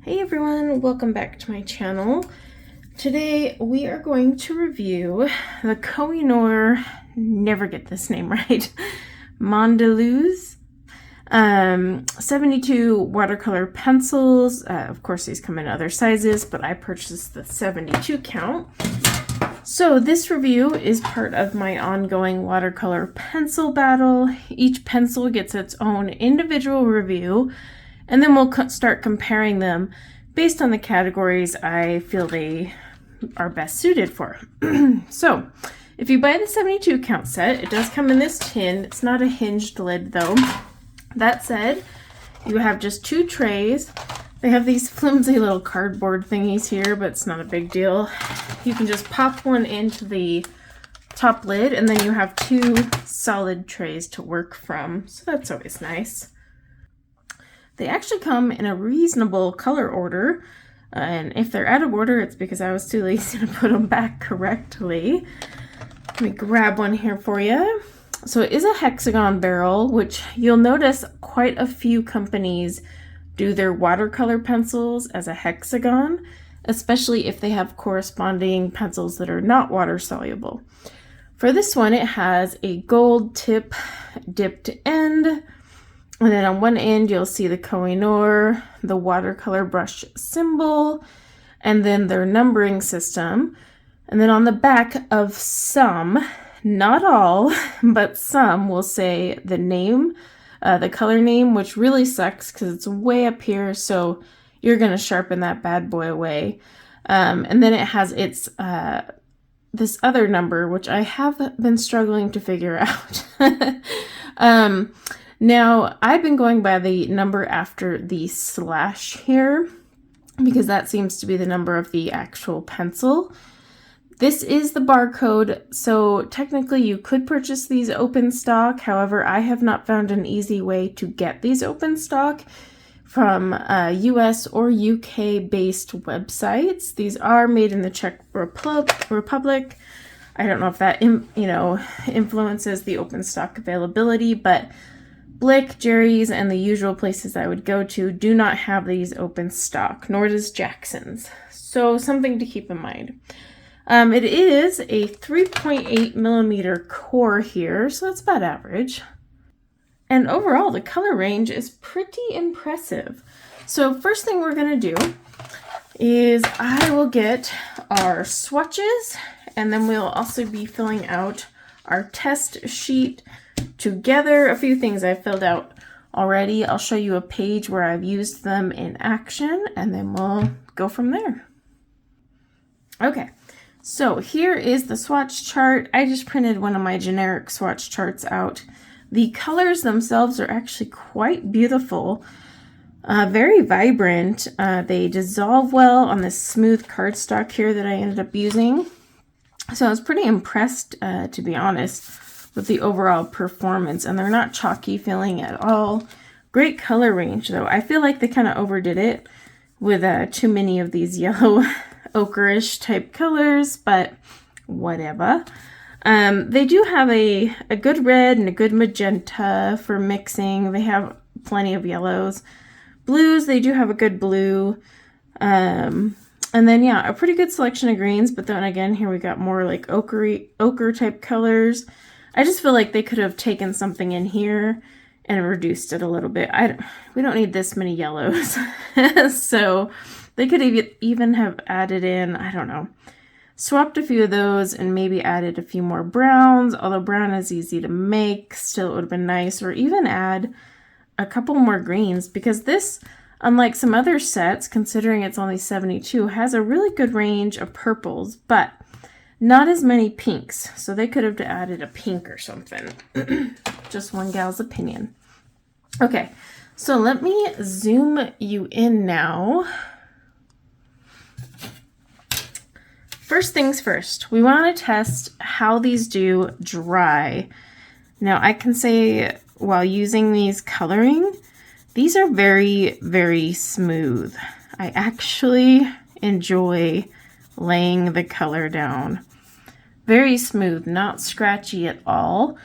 Hey everyone, welcome back to my channel. Today we are going to review the koh-i-noor, never get this name right, Mondeluz 72 watercolor pencils. Of course these come in other sizes, but I purchased the 72 count. So this review is part of my ongoing watercolor pencil battle. Each pencil gets its own individual review, and then we'll start comparing them based on the categories I feel they are best suited for. So if you buy the 72 count set, it does come in this tin. It's not a hinged lid though. That said, you have just two trays. They have these flimsy little cardboard thingies here, but it's not a big deal. You can just pop one into the top lid, and then you have two solid trays to work from. So that's always nice. They actually come in a reasonable color order, and if they're out of order, it's because I was too lazy to put them back correctly. Let me grab one here for you. So it is a hexagon barrel, which you'll notice quite a few companies do their watercolor pencils as a hexagon, especially if they have corresponding pencils that are not water soluble. For this one, it has a gold tip dipped end. And then on one end, you'll see the koh-i-noor, the watercolor brush symbol, and then their numbering system. And then on the back of some, not all, but some will say the name, the color name, which really sucks because it's way up here. So you're going to sharpen that bad boy away. And then it has its this other number, which I have been struggling to figure out. Now, I've been going by the number after the slash here, because that seems to be the number of the actual pencil. This is the barcode, so technically you could purchase these open stock. However, I have not found an easy way to get these open stock from US or UK based websites. These are made in the Czech Republic. I don't know if that influences the open stock availability, but Blick, Jerry's, and the usual places I would go to do not have these open stock, nor does Jackson's. So something to keep in mind. It is a 3.8 millimeter core here, so that's about average. And overall, the color range is pretty impressive. So first thing we're gonna do is I will get our swatches, and then we'll also be filling out our test sheet together. A few things I've filled out already. I'll show you a page where I've used them in action, and then we'll go from there. Okay, so here is the swatch chart. I just printed one of my generic swatch charts out. The colors themselves are actually quite beautiful, very vibrant. They dissolve well on this smooth cardstock here that I ended up using. So I was pretty impressed, to be honest, with the overall performance, and they're not chalky feeling at all. Great color range though. I feel like they kind of overdid it with too many of these yellow ochreish type colors, but whatever. They do have a good red and a good magenta for mixing. They have plenty of yellows. Blues, they do have a good blue. And then yeah, a pretty good selection of greens, but then again, here we got more like ochre type colors. I just feel like they could have taken something in here and reduced it a little bit. We don't need this many yellows. So they could even have added in, I don't know, swapped a few of those and maybe added a few more browns, although brown is easy to make. Still, it would have been nice. Or even add a couple more greens, because this, unlike some other sets, considering it's only 72, has a really good range of purples, but not as many pinks, so they could have added a pink or something. Just one gal's opinion. Okay, so let me zoom you in now. First things first, we want to test how these do dry. Now I can say while using these coloring, these are very, very smooth. I actually enjoy laying the color down. Very smooth, not scratchy at all,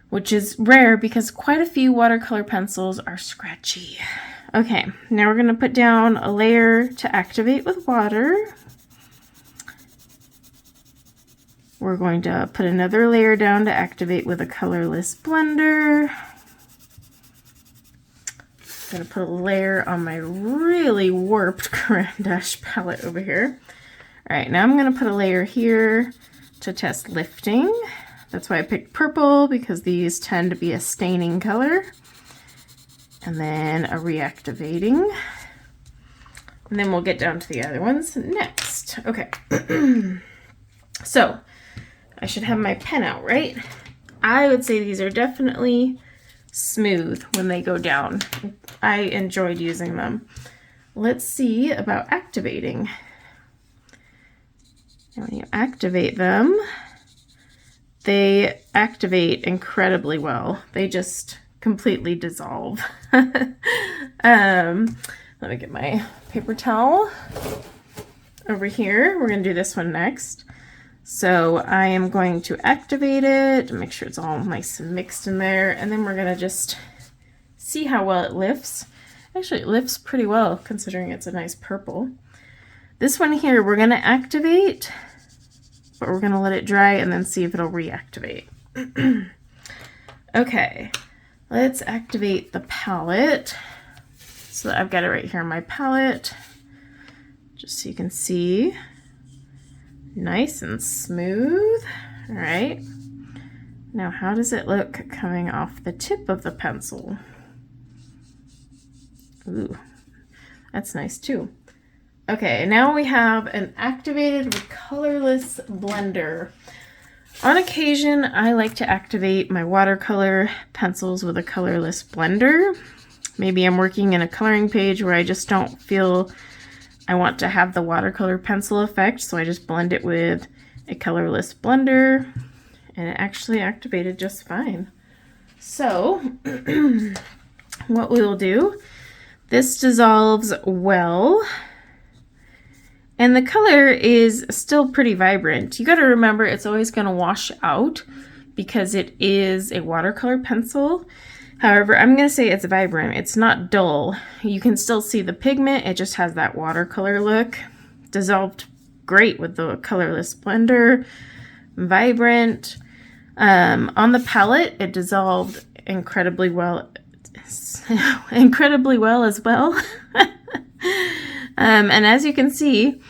which is rare because quite a few watercolor pencils are scratchy. Okay, now we're going to put down a layer to activate with water. We're going to put another layer down to activate with a colorless blender. I'm going to put a layer on my really warped Caran d'Ache palette over here. All right, now I'm going to put a layer here to test lifting. That's why I picked purple, because these tend to be a staining color. And then a reactivating. And then we'll get down to the other ones next. Okay. So, I should have my pen out, right? I would say these are definitely smooth when they go down. I enjoyed using them. Let's see about activating. And when you activate them, they activate incredibly well. They just completely dissolve. Let me get my paper towel over here. We're going to do this one next. So I am going to activate it, make sure it's all nice and mixed in there, and then we're going to just see how well it lifts. Actually, it lifts pretty well considering it's a nice purple. This one here we're going to activate, but we're going to let it dry and then see if it'll reactivate. Okay, let's activate the palette. So I've got it right here on my palette, just so you can see. Nice and smooth. All right. Now, how does it look coming off the tip of the pencil? Ooh, that's nice too. Okay, now we have an activated with colorless blender. On occasion, I like to activate my watercolor pencils with a colorless blender. Maybe I'm working in a coloring page where I just don't feel I want to have the watercolor pencil effect, so I just blend it with a colorless blender, and it actually activated just fine. So, what we will do, this dissolves well, and the color is still pretty vibrant. You got to remember it's always going to wash out because it is a watercolor pencil. However, I'm going to say it's vibrant. It's not dull. You can still see the pigment. It just has that watercolor look. Dissolved great with the colorless blender. Vibrant. On the palette, it dissolved incredibly well. Incredibly well as well. And as you can see,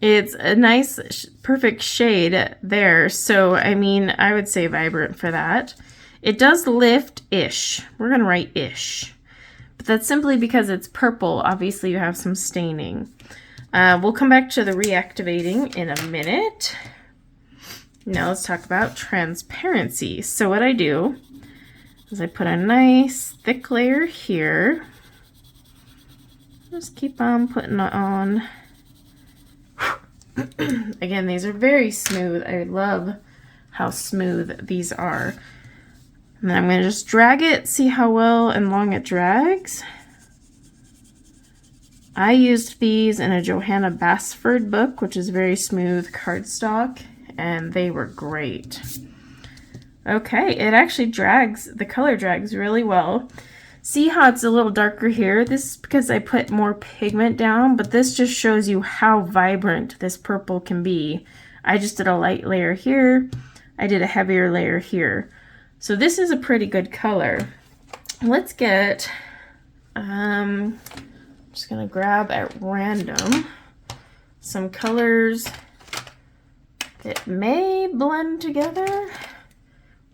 it's a nice, perfect shade there. So, I mean, I would say vibrant for that. It does lift-ish. We're going to write ish. But that's simply because it's purple. Obviously, you have some staining. We'll come back to the reactivating in a minute. Now let's talk about transparency. So what I do is I put a nice thick layer here. Just keep on putting it on. Again, these are very smooth. I love how smooth these are. And then I'm going to just drag it, see how well and long it drags. I used these in a Johanna Basford book, which is very smooth cardstock, and they were great. Okay, it actually drags, the color drags really well. See how it's a little darker here? This is because I put more pigment down, but this just shows you how vibrant this purple can be. I just did a light layer here. I did a heavier layer here. So this is a pretty good color. Let's get, I'm just gonna grab at random some colors that may blend together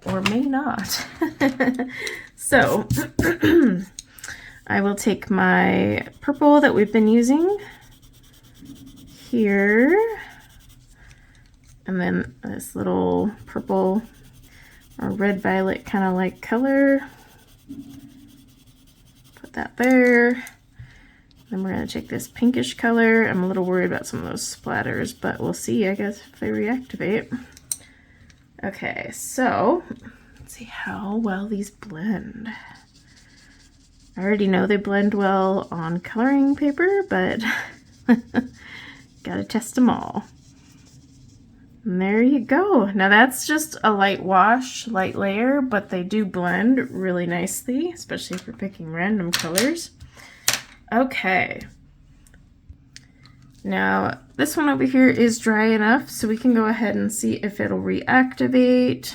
or may not. So I will take my purple that we've been using here, and then this little purple or red violet kind of like color. Put that there. Then we're going to take this pinkish color. I'm a little worried about some of those splatters, but we'll see, I guess, if they reactivate. Okay, so let's see how well these blend. I already know they blend well on coloring paper, but gotta test them all. And there you go. Now that's just a light wash, light layer, but they do blend really nicely, especially if you're picking random colors. Okay. Now, this one over here is dry enough, so we can go ahead and see if it'll reactivate.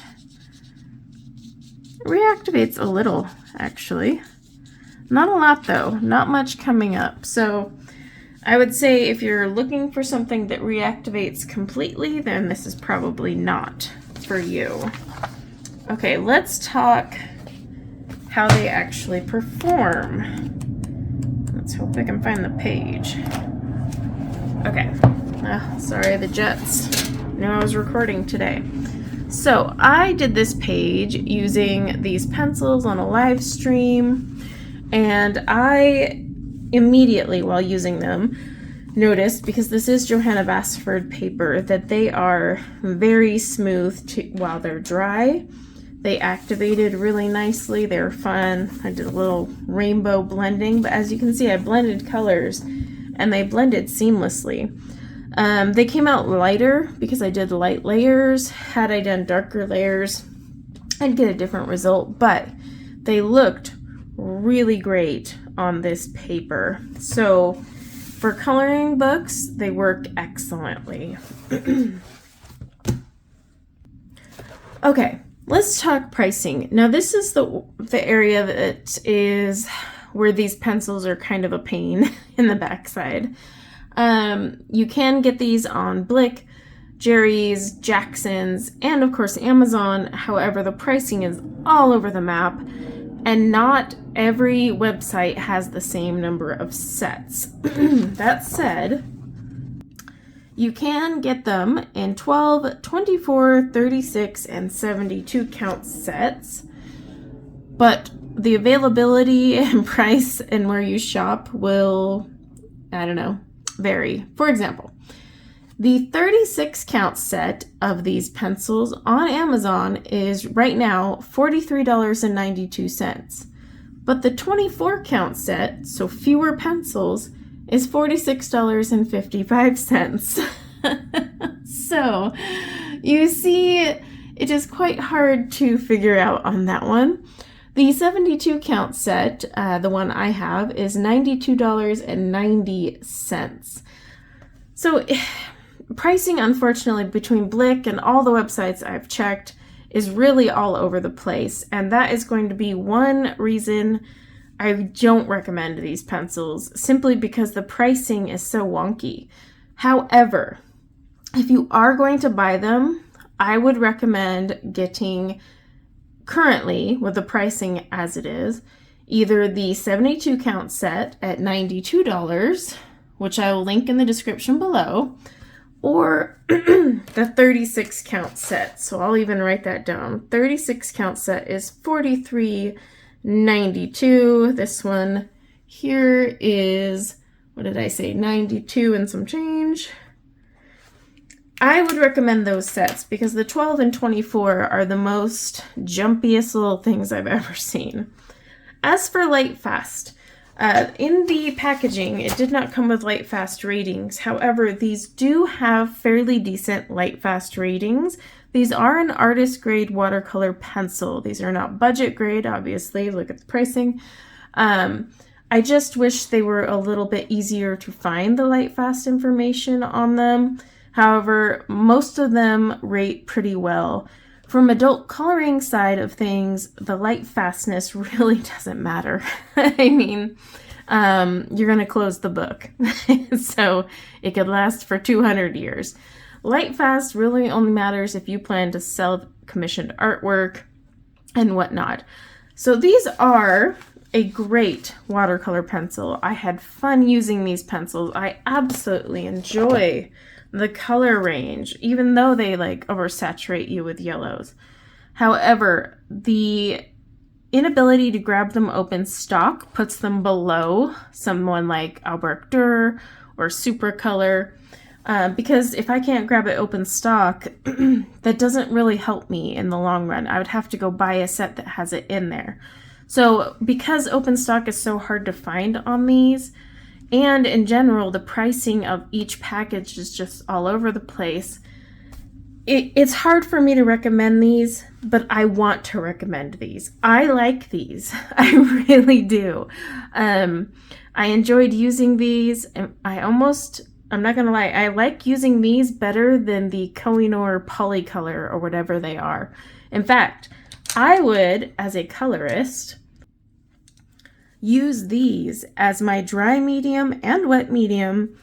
It reactivates a little, actually. Not a lot, though. Not much coming up. So I would say if you're looking for something that reactivates completely, then this is probably not for you. Okay, let's talk how they actually perform. Let's hope I can find the page. Okay. Sorry, the Jets knew I was recording today. So I did this page using these pencils on a live stream, and I immediately, while using them, noticed, because this is Johanna Basford paper, that they are very smooth while they're dry. They activated really nicely. They were fun. I did a little rainbow blending, but as you can see, I blended colors and they blended seamlessly. They came out lighter because I did light layers. Had I done darker layers, I'd get a different result, but they looked really great on this paper. So for coloring books, they work excellently. Okay, let's talk pricing. Now this is the area that is where these pencils are kind of a pain in the backside. You can get these on Blick, Jerry's, Jackson's, and of course Amazon. However, the pricing is all over the map, and not every website has the same number of sets. That said, you can get them in 12, 24, 36, and 72 count sets, but the availability and price and where you shop will, I don't know, vary. For example, the 36 count set of these pencils on Amazon is right now $43.92. But the 24 count set, so fewer pencils, is $46.55. So you see, it is quite hard to figure out on that one. The 72 count set, the one I have, is $92.90. So pricing, unfortunately, between Blick and all the websites I've checked is really all over the place. And that is going to be one reason I don't recommend these pencils, simply because the pricing is so wonky. However, if you are going to buy them, I would recommend getting, currently with the pricing as it is, either the 72 count set at $92, which I will link in the description below, or the 36 count set. So I'll even write that down. 36 count set is $43.92. This one here is, what did I say, 92 and some change. I would recommend those sets because the 12 and 24 are the most jumpiest little things I've ever seen. As for Lightfast, in the packaging, it did not come with Lightfast ratings. However, these do have fairly decent Lightfast ratings. These are an artist grade watercolor pencil. These are not budget grade, obviously. Look at the pricing. I just wish they were a little bit easier to find the Lightfast information on them. However, most of them rate pretty well. From adult coloring side of things, the light fastness really doesn't matter. I mean, you're going to close the book, so it could last for 200 years. Light fast really only matters if you plan to sell commissioned artwork and whatnot. So these are a great watercolor pencil. I had fun using these pencils. I absolutely enjoy the color range, even though they like oversaturate you with yellows. However, the inability to grab them open stock puts them below someone like Albrecht Dürer or Supracolor, because if I can't grab it open stock, that doesn't really help me in the long run. I would have to go buy a set that has it in there. So because open stock is so hard to find on these, and in general, the pricing of each package is just all over the place, it's hard for me to recommend these, but I want to recommend these. I like these. I really do. I enjoyed using these, and I'm not gonna lie, I like using these better than the Kohinoor Polycolor or whatever they are. In fact, I would, as a colorist, use these as my dry medium and wet medium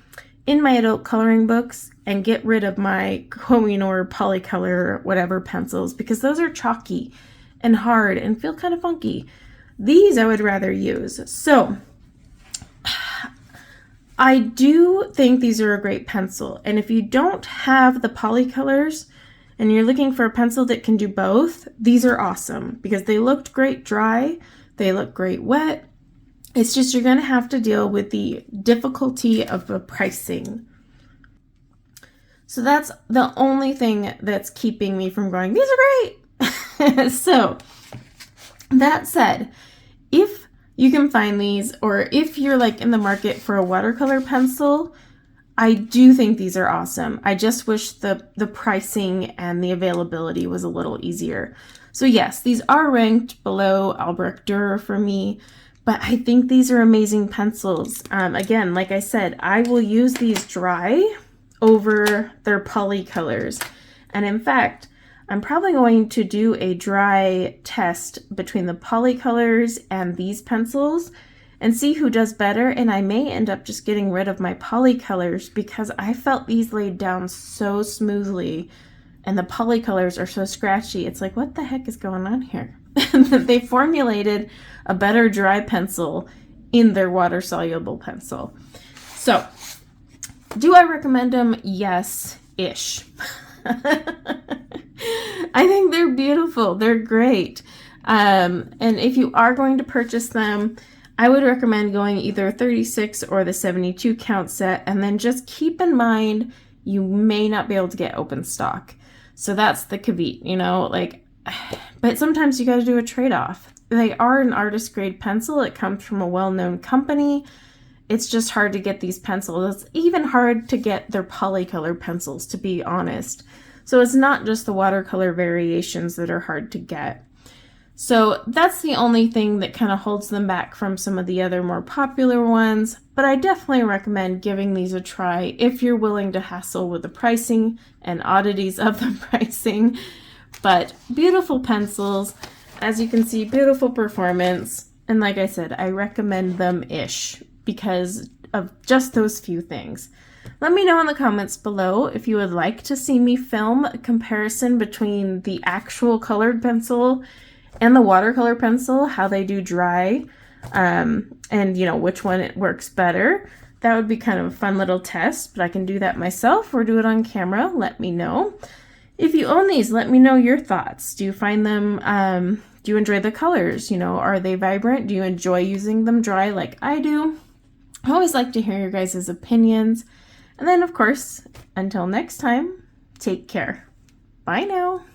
in my adult coloring books and get rid of my Korilynn Polycolor whatever pencils, because those are chalky and hard and feel kind of funky. These I would rather use. So I do think these are a great pencil, and if you don't have the Polycolors and you're looking for a pencil that can do both, these are awesome because they looked great dry, they look great wet. It's just you're going to have to deal with the difficulty of the pricing. So that's the only thing that's keeping me from going, these are great. So that said, if you can find these, or if you're like in the market for a watercolor pencil, I do think these are awesome. I just wish the pricing and the availability was a little easier. So yes, these are ranked below Albrecht Dürer for me, but I think these are amazing pencils. Again, like I said, I will use these dry over their Polycolors. And in fact, I'm probably going to do a dry test between the Polycolors and these pencils and see who does better. And I may end up just getting rid of my Polycolors because I felt these laid down so smoothly and the Polycolors are so scratchy. It's like, what the heck is going on here? They formulated a better dry pencil in their water-soluble pencil. So, do I recommend them? Yes-ish. I think they're beautiful. They're great. And if you are going to purchase them, I would recommend going either 36 or the 72 count set, and then just keep in mind you may not be able to get open stock. So that's the caveat, you know, like, but sometimes you got to do a trade-off. They are an artist grade pencil. It comes from a well-known company. It's just hard to get these pencils. It's even hard to get their Polycolor pencils, to be honest. So it's not just the watercolor variations that are hard to get. So that's the only thing that kind of holds them back from some of the other more popular ones, but I definitely recommend giving these a try if you're willing to hassle with the pricing and oddities of the pricing. But beautiful pencils, as you can see, beautiful performance, and like I said, I recommend them-ish because of just those few things. Let me know in the comments below if you would like to see me film a comparison between the actual colored pencil and the watercolor pencil, how they do dry, and you know, which one it works better. That would be kind of a fun little test, but I can do that myself or do it on camera. Let me know. If you own these, let me know your thoughts. Do you find them, do you enjoy the colors? You know, are they vibrant? Do you enjoy using them dry like I do? I always like to hear your guys' opinions. And then, of course, until next time, take care. Bye now.